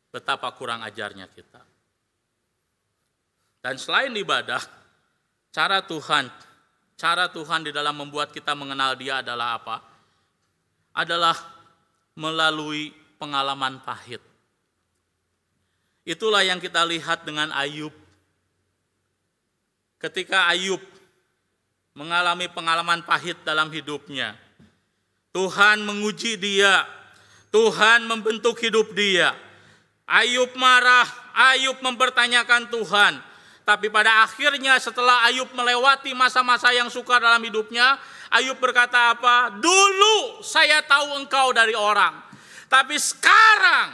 betapa kurang ajarnya kita. Dan selain ibadah, cara Tuhan di dalam membuat kita mengenal Dia adalah apa? Adalah melalui pengalaman pahit. Itulah yang kita lihat dengan Ayub. Ketika Ayub mengalami pengalaman pahit dalam hidupnya, Tuhan menguji dia, Tuhan membentuk hidup dia. Ayub marah, Ayub mempertanyakan Tuhan. Tapi pada akhirnya setelah Ayub melewati masa-masa yang sukar dalam hidupnya, Ayub berkata apa? Dulu saya tahu engkau dari orang. Tapi sekarang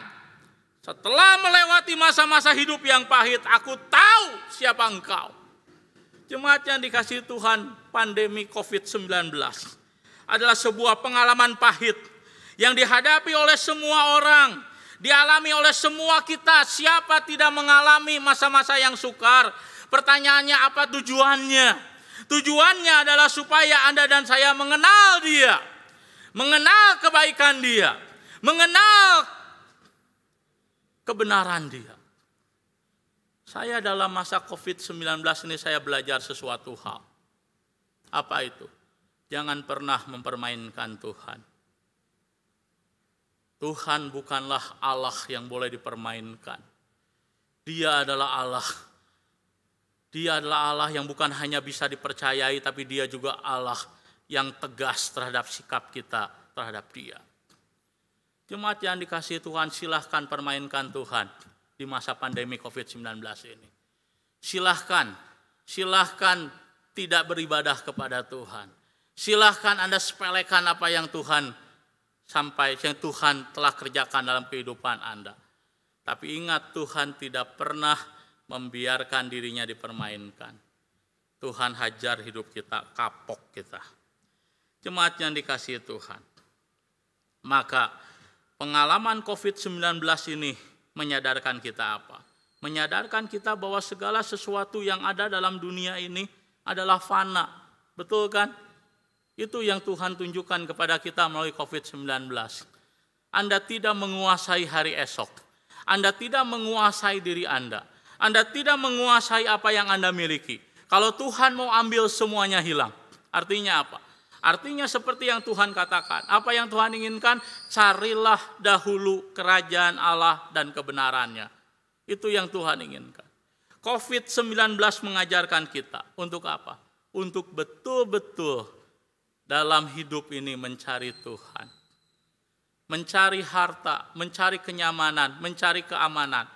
setelah melewati masa-masa hidup yang pahit, aku tahu siapa engkau. Jemaat yang dikasihi Tuhan, pandemi COVID-19 adalah sebuah pengalaman pahit yang dihadapi oleh semua orang, dialami oleh semua kita. Siapa tidak mengalami masa-masa yang sukar? Pertanyaannya apa tujuannya? Tujuannya adalah supaya Anda dan saya mengenal Dia, mengenal kebaikan Dia, mengenal kebenaran Dia. Saya dalam masa COVID-19 ini saya belajar sesuatu hal. Apa itu? Jangan pernah mempermainkan Tuhan. Tuhan bukanlah Allah yang boleh dipermainkan. Dia adalah Allah. Dia adalah Allah yang bukan hanya bisa dipercayai, tapi Dia juga Allah yang tegas terhadap sikap kita terhadap Dia. Jemaat yang dikasihi Tuhan, silahkan permainkan Tuhan di masa pandemi COVID-19 ini. Silahkan tidak beribadah kepada Tuhan. Silahkan Anda sepelekan apa yang Tuhan telah kerjakan dalam kehidupan Anda. Tapi ingat, Tuhan tidak pernah membiarkan dirinya dipermainkan. Tuhan hajar hidup kita, kapok kita. Jemaat yang dikasihi Tuhan, maka pengalaman COVID-19 ini menyadarkan kita apa? menyadarkan kita bahwa segala sesuatu yang ada dalam dunia ini adalah fana. Betul kan? Itu yang Tuhan tunjukkan kepada kita melalui COVID-19. Anda tidak menguasai hari esok. Anda tidak menguasai diri Anda. Anda tidak menguasai apa yang Anda miliki. Kalau Tuhan mau ambil semuanya hilang. Artinya apa? Artinya seperti yang Tuhan katakan. Apa yang Tuhan inginkan? Carilah dahulu kerajaan Allah dan kebenarannya. Itu yang Tuhan inginkan. COVID-19 mengajarkan kita untuk apa? Untuk betul-betul dalam hidup ini mencari Tuhan. Mencari harta, mencari kenyamanan, mencari keamanan.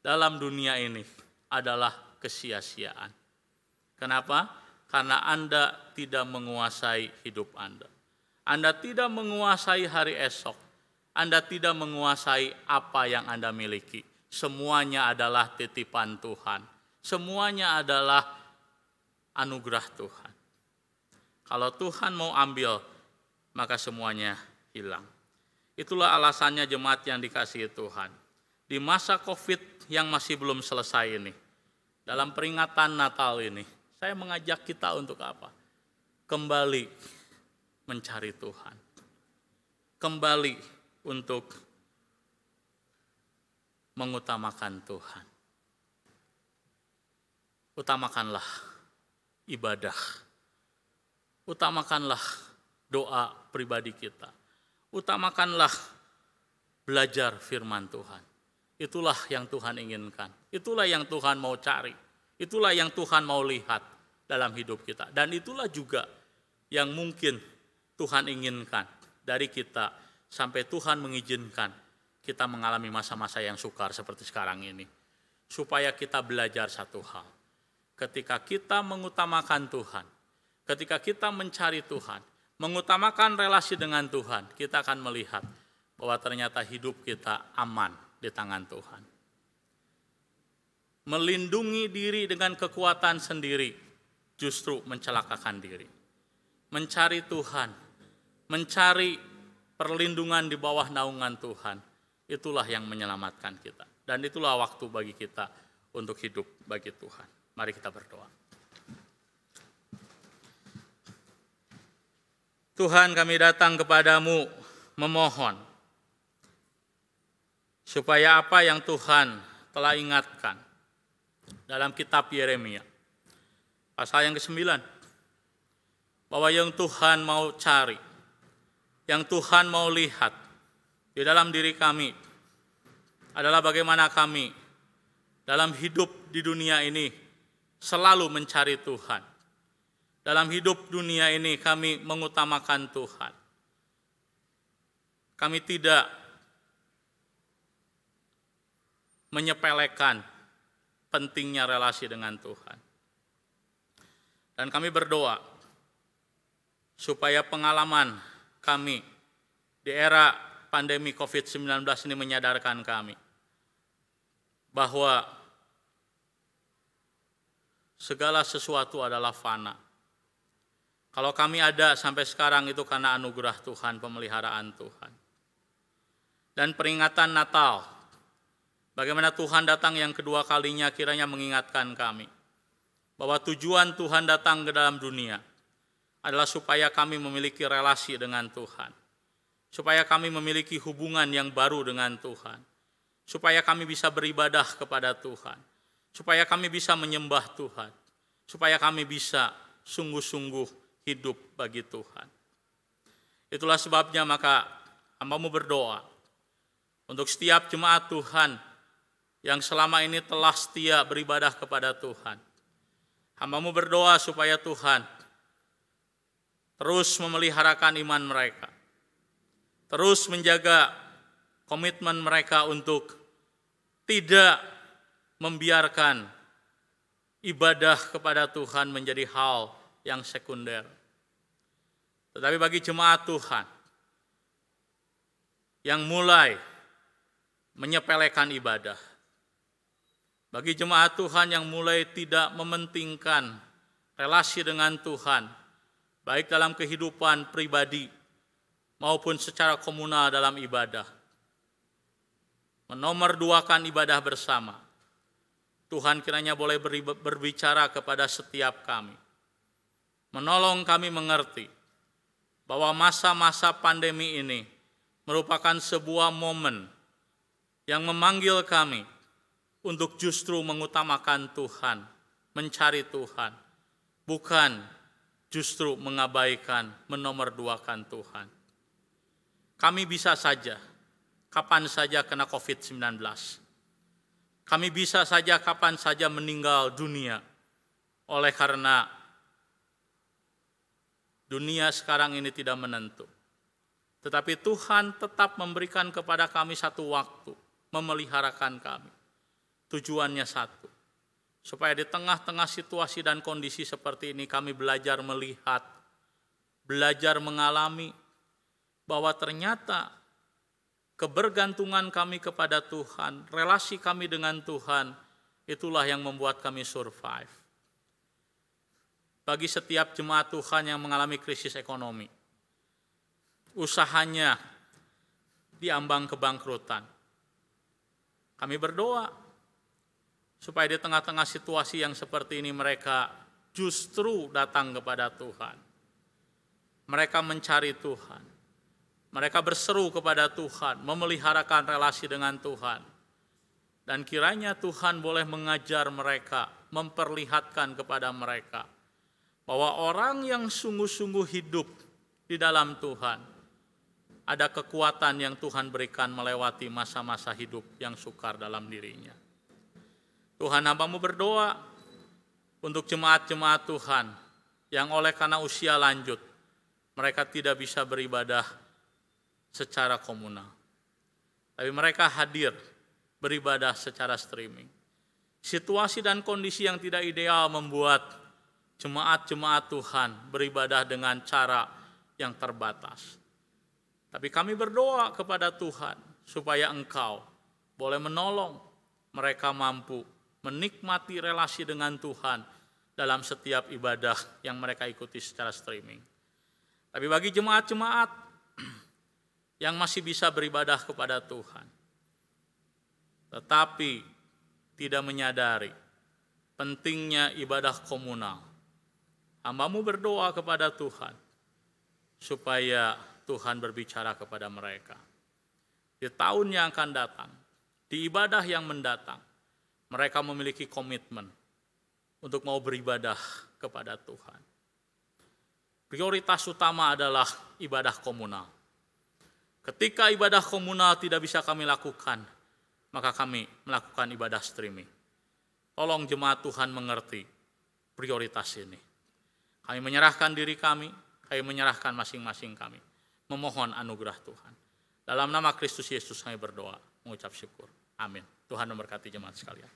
Dalam dunia ini adalah kesia-siaan. Kenapa? Karena Anda tidak menguasai hidup Anda. Anda tidak menguasai hari esok. Anda tidak menguasai apa yang Anda miliki. Semuanya adalah titipan Tuhan. Semuanya adalah anugerah Tuhan. Kalau Tuhan mau ambil, maka semuanya hilang. Itulah alasannya jemaat yang dikasihi Tuhan. Di masa COVID yang masih belum selesai ini, dalam peringatan Natal ini, saya mengajak kita untuk apa? Kembali mencari Tuhan. Kembali untuk mengutamakan Tuhan. Utamakanlah ibadah. Utamakanlah doa pribadi kita. Utamakanlah belajar firman Tuhan. Itulah yang Tuhan inginkan. Itulah yang Tuhan mau cari. Itulah yang Tuhan mau lihat dalam hidup kita. Dan itulah juga yang mungkin Tuhan inginkan dari kita sampai Tuhan mengizinkan kita mengalami masa-masa yang sukar seperti sekarang ini. Supaya kita belajar satu hal. Ketika kita mengutamakan Tuhan, ketika kita mencari Tuhan, mengutamakan relasi dengan Tuhan, kita akan melihat bahwa ternyata hidup kita aman di tangan Tuhan. Melindungi diri dengan kekuatan sendiri justru mencelakakan diri. Mencari Tuhan, mencari perlindungan di bawah naungan Tuhan, itulah yang menyelamatkan kita. Dan itulah waktu bagi kita untuk hidup bagi Tuhan. Mari kita berdoa. Tuhan, kami datang kepadamu memohon supaya apa yang Tuhan telah ingatkan dalam kitab Yeremia pasal yang ke-9, bahwa yang Tuhan mau cari, yang Tuhan mau lihat di dalam diri kami adalah bagaimana kami dalam hidup di dunia ini selalu mencari Tuhan. Dalam hidup dunia ini kami mengutamakan Tuhan. Kami tidak menyepelekan pentingnya relasi dengan Tuhan. Dan kami berdoa supaya pengalaman kami di era pandemi COVID-19 ini menyadarkan kami bahwa segala sesuatu adalah fana. Kalau kami ada sampai sekarang itu karena anugerah Tuhan, pemeliharaan Tuhan. Dan peringatan Natal, bagaimana Tuhan datang yang kedua kalinya, kiranya mengingatkan kami bahwa tujuan Tuhan datang ke dalam dunia adalah supaya kami memiliki relasi dengan Tuhan. Supaya kami memiliki hubungan yang baru dengan Tuhan. Supaya kami bisa beribadah kepada Tuhan. Supaya kami bisa menyembah Tuhan. Supaya kami bisa sungguh-sungguh hidup bagi Tuhan. Itulah sebabnya maka hamba-Mu berdoa untuk setiap jemaat Tuhan yang selama ini telah setia beribadah kepada Tuhan. Hamba-Mu berdoa supaya Tuhan terus memeliharakan iman mereka. Terus menjaga komitmen mereka untuk tidak membiarkan ibadah kepada Tuhan menjadi hal yang sekunder. Tetapi bagi jemaat Tuhan yang mulai menyepelekan ibadah, bagi jemaat Tuhan yang mulai tidak mementingkan relasi dengan Tuhan, baik dalam kehidupan pribadi maupun secara komunal dalam ibadah, menomorduakan ibadah bersama, Tuhan kiranya boleh berbicara kepada setiap kami. Menolong kami mengerti bahwa masa-masa pandemi ini merupakan sebuah momen yang memanggil kami untuk justru mengutamakan Tuhan, mencari Tuhan, bukan justru mengabaikan, menomorduakan Tuhan. Kami bisa saja, kapan saja kena COVID-19. Kami bisa saja kapan saja meninggal dunia. Oleh karena dunia sekarang ini tidak menentu. Tetapi Tuhan tetap memberikan kepada kami satu waktu, memeliharakan kami. Tujuannya satu, supaya di tengah-tengah situasi dan kondisi seperti ini kami belajar melihat, belajar mengalami bahwa ternyata kebergantungan kami kepada Tuhan, relasi kami dengan Tuhan, itulah yang membuat kami survive. Bagi setiap jemaat Tuhan yang mengalami krisis ekonomi, usahanya diambang kebangkrutan, kami berdoa supaya di tengah-tengah situasi yang seperti ini mereka justru datang kepada Tuhan. Mereka mencari Tuhan. Mereka berseru kepada Tuhan, memeliharakan relasi dengan Tuhan. Dan kiranya Tuhan boleh mengajar mereka, memperlihatkan kepada mereka bahwa orang yang sungguh-sungguh hidup di dalam Tuhan, ada kekuatan yang Tuhan berikan melewati masa-masa hidup yang sukar dalam dirinya. Tuhan, hamba-Mu berdoa untuk jemaat-jemaat Tuhan yang oleh karena usia lanjut, mereka tidak bisa beribadah secara komunal. Tapi mereka hadir beribadah secara streaming. Situasi dan kondisi yang tidak ideal membuat jemaat-jemaat Tuhan beribadah dengan cara yang terbatas. Tapi kami berdoa kepada Tuhan supaya Engkau boleh menolong mereka mampu menikmati relasi dengan Tuhan dalam setiap ibadah yang mereka ikuti secara streaming. Tapi bagi jemaat-jemaat yang masih bisa beribadah kepada Tuhan, tetapi tidak menyadari pentingnya ibadah komunal, hamba-Mu berdoa kepada Tuhan supaya Tuhan berbicara kepada mereka. Di tahun yang akan datang, di ibadah yang mendatang, mereka memiliki komitmen untuk mau beribadah kepada Tuhan. Prioritas utama adalah ibadah komunal. Ketika ibadah komunal tidak bisa kami lakukan, maka kami melakukan ibadah streaming. Tolong jemaat Tuhan mengerti prioritas ini. Kami menyerahkan diri kami menyerahkan masing-masing kami. Memohon anugerah Tuhan. Dalam nama Kristus Yesus kami berdoa, mengucap syukur. Amin. Tuhan memberkati jemaat sekalian.